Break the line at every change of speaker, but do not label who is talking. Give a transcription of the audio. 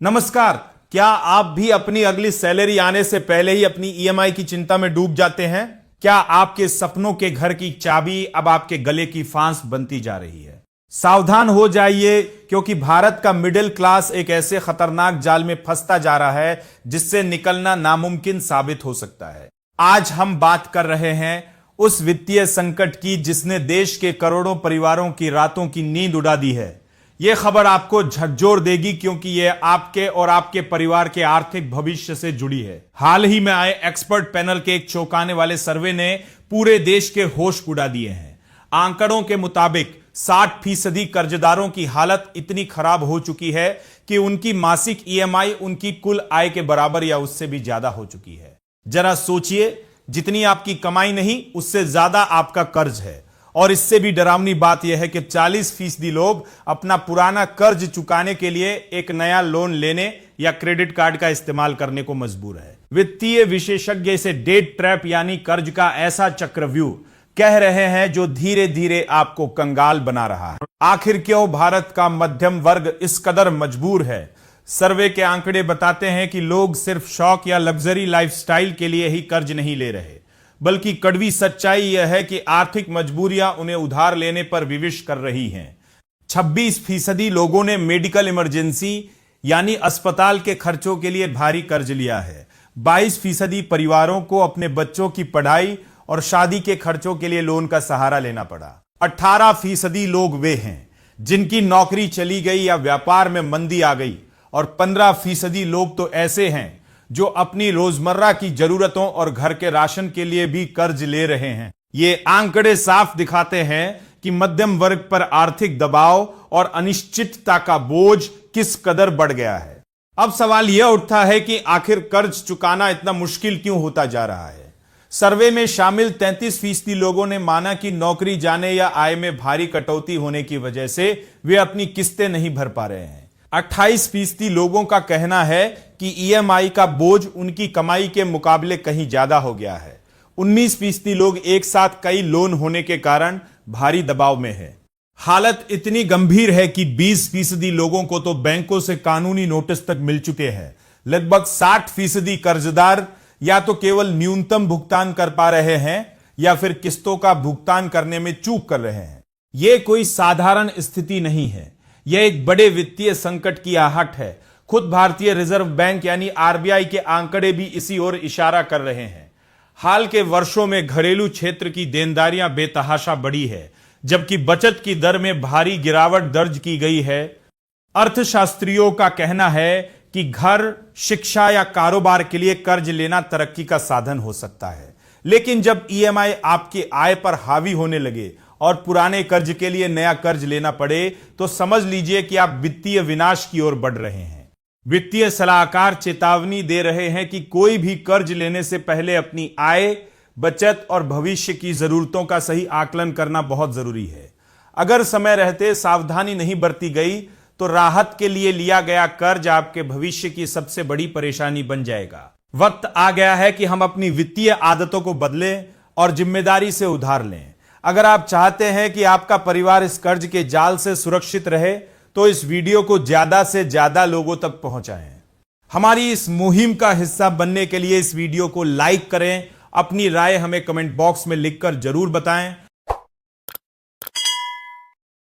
नमस्कार। क्या आप भी अपनी अगली सैलरी आने से पहले ही अपनी ईएमआई की चिंता में डूब जाते हैं? क्या आपके सपनों के घर की चाबी अब आपके गले की फांस बनती जा रही है? सावधान हो जाइए, क्योंकि भारत का मिडिल क्लास एक ऐसे खतरनाक जाल में फंसता जा रहा है जिससे निकलना नामुमकिन साबित हो सकता है। आज हम बात कर रहे हैं उस वित्तीय संकट की जिसने देश के करोड़ों परिवारों की रातों की नींद उड़ा दी है। यह खबर आपको झकझोर देगी, क्योंकि यह आपके और आपके परिवार के आर्थिक भविष्य से जुड़ी है। हाल ही में आए एक्सपर्ट पैनल के एक चौंकाने वाले सर्वे ने पूरे देश के होश उड़ा दिए हैं। आंकड़ों के मुताबिक 60% कर्जदारों की हालत इतनी खराब हो चुकी है कि उनकी मासिक ईएमआई उनकी कुल आय के बराबर या उससे भी ज्यादा हो चुकी है। जरा सोचिए, जितनी आपकी कमाई नहीं उससे ज्यादा आपका कर्ज है। और इससे भी डरावनी बात यह है कि 40% लोग अपना पुराना कर्ज चुकाने के लिए एक नया लोन लेने या क्रेडिट कार्ड का इस्तेमाल करने को मजबूर है। वित्तीय विशेषज्ञ इसे डेट ट्रैप यानी कर्ज का ऐसा चक्रव्यूह कह रहे हैं जो धीरे धीरे आपको कंगाल बना रहा है। आखिर क्यों भारत का मध्यम वर्ग इस कदर मजबूर है? सर्वे के आंकड़े बताते हैं कि लोग सिर्फ शौक या लग्जरी लाइफस्टाइल के लिए ही कर्ज नहीं ले रहे, बल्कि कड़वी सच्चाई यह है कि आर्थिक मजबूरियां उन्हें उधार लेने पर विवश कर रही हैं। 26% लोगों ने मेडिकल इमरजेंसी यानी अस्पताल के खर्चों के लिए भारी कर्ज लिया है। 22% परिवारों को अपने बच्चों की पढ़ाई और शादी के खर्चों के लिए लोन का सहारा लेना पड़ा। 18% लोग वे हैं जिनकी नौकरी चली गई या व्यापार में मंदी आ गई, और 15% लोग तो ऐसे हैं जो अपनी रोजमर्रा की जरूरतों और घर के राशन के लिए भी कर्ज ले रहे हैं। ये आंकड़े साफ दिखाते हैं कि मध्यम वर्ग पर आर्थिक दबाव और अनिश्चितता का बोझ किस कदर बढ़ गया है। अब सवाल यह उठता है कि आखिर कर्ज चुकाना इतना मुश्किल क्यों होता जा रहा है? सर्वे में शामिल 33% लोगों ने माना कि नौकरी जाने या आय में भारी कटौती होने की वजह से वे अपनी किस्तें नहीं भर पा रहे हैं। 28% लोगों का कहना है कि ईएमआई का बोझ उनकी कमाई के मुकाबले कहीं ज्यादा हो गया है। 19% लोग एक साथ कई लोन होने के कारण भारी दबाव में है। हालत इतनी गंभीर है कि 20% लोगों को तो बैंकों से कानूनी नोटिस तक मिल चुके हैं। लगभग 60% कर्जदार या तो केवल न्यूनतम भुगतान कर पा रहे हैं या फिर किस्तों का भुगतान करने में चूक कर रहे हैं। यह कोई साधारण स्थिति नहीं है, यह एक बड़े वित्तीय संकट की आहट है। खुद भारतीय रिजर्व बैंक यानी आरबीआई के आंकड़े भी इसी ओर इशारा कर रहे हैं। हाल के वर्षों में घरेलू क्षेत्र की देनदारियां बेतहाशा बढ़ी है, जबकि बचत की दर में भारी गिरावट दर्ज की गई है। अर्थशास्त्रियों का कहना है कि घर, शिक्षा या कारोबार के लिए कर्ज लेना तरक्की का साधन हो सकता है, लेकिन जब ईएमआई आपकी आय पर हावी होने लगे और पुराने कर्ज के लिए नया कर्ज लेना पड़े, तो समझ लीजिए कि आप वित्तीय विनाश की ओर बढ़ रहे हैं। वित्तीय सलाहकार चेतावनी दे रहे हैं कि कोई भी कर्ज लेने से पहले अपनी आय, बचत और भविष्य की जरूरतों का सही आकलन करना बहुत जरूरी है। अगर समय रहते सावधानी नहीं बरती गई तो राहत के लिए लिया गया कर्ज आपके भविष्य की सबसे बड़ी परेशानी बन जाएगा। वक्त आ गया है कि हम अपनी वित्तीय आदतों को बदलें और जिम्मेदारी से उधार लें। अगर आप चाहते हैं कि आपका परिवार इस कर्ज के जाल से सुरक्षित रहे, तो इस वीडियो को ज्यादा से ज्यादा लोगों तक पहुंचाएं। हमारी इस मुहिम का हिस्सा बनने के लिए इस वीडियो को लाइक करें, अपनी राय हमें कमेंट बॉक्स में लिखकर जरूर बताएं